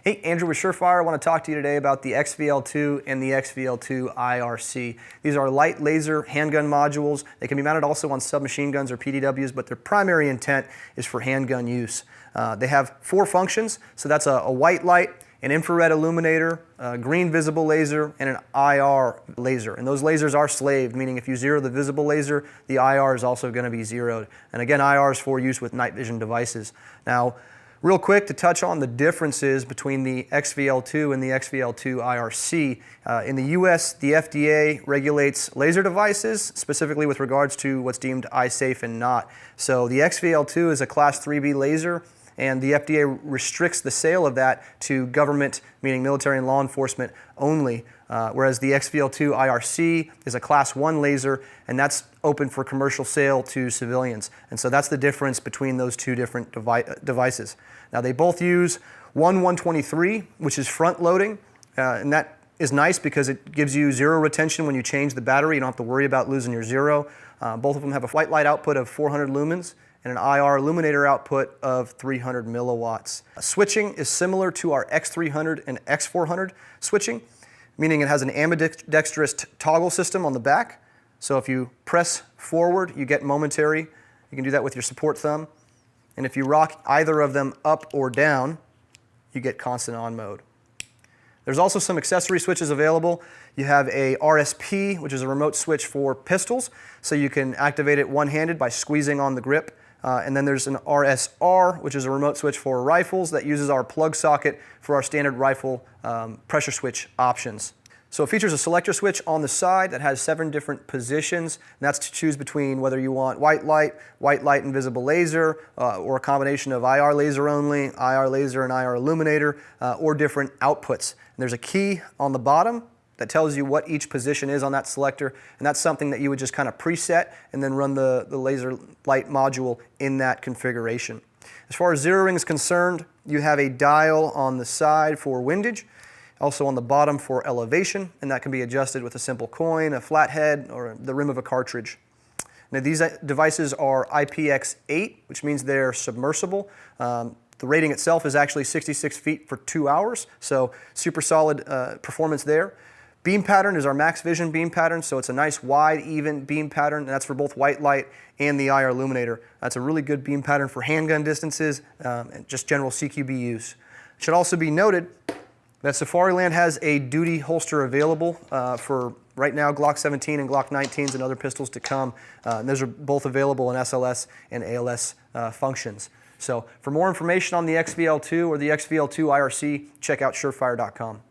Hey, Andrew with SureFire. I want to talk to you today about the XVL2 and the XVL2 IRC. These are light laser handgun modules. They can be mounted also on submachine guns or PDWs, but their primary intent is for handgun use. They have 4 functions, so that's a white light, an infrared illuminator, a green visible laser, and an IR laser. And those lasers are slaved, meaning if you zero the visible laser, the IR is also going to be zeroed. And again, IR is for use with night vision devices. Now, real quick to touch on the differences between the XVL2 and the XVL2 IRC. In the US, the FDA regulates laser devices, specifically with regards to what's deemed eye safe and not. So the XVL2 is a Class 3B laser, and the FDA restricts the sale of that to government, meaning military and law enforcement only, whereas the XVL2 IRC is a Class 1 laser, and that's open for commercial sale to civilians. And so that's the difference between those two different devices. Now they both use 123, which is front loading, and that is nice because it gives you zero retention when you change the battery. You don't have to worry about losing your zero. Both of them have a white light output of 400 lumens and an IR illuminator output of 300 milliwatts. Switching is similar to our X300 and X400 switching, meaning it has an ambidextrous toggle system on the back. So if you press forward, you get momentary. You can do that with your support thumb. And if you rock either of them up or down, you get constant on mode. There's also some accessory switches available. You have a RSP, which is a remote switch for pistols, so you can activate it one-handed by squeezing on the grip. And then there's an RSR, which is a remote switch for rifles that uses our plug socket for our standard rifle pressure switch options. So it features a selector switch on the side that has 7 different positions, and that's to choose between whether you want white light and visible laser, or a combination of IR laser only, IR laser and IR illuminator, or different outputs. And there's a key on the bottom that tells you what each position is on that selector, and that's something that you would just kind of preset and then run the laser light module in that configuration. As far as zeroing is concerned, you have a dial on the side for windage, also on the bottom for elevation, and that can be adjusted with a simple coin, a flathead, or the rim of a cartridge. Now these devices are IPX8, which means they're submersible. The rating itself is actually 66 feet for 2 hours, so super solid performance there. Beam pattern is our max vision beam pattern, so it's a nice wide, even beam pattern, and that's for both white light and the IR illuminator. That's a really good beam pattern for handgun distances and just general CQB use. It should also be noted that Safariland has a duty holster available for right now Glock 17 and Glock 19s and other pistols to come. And those are both available in SLS and ALS functions. So for more information on the XVL2 or the XVL2 IRC, check out SureFire.com.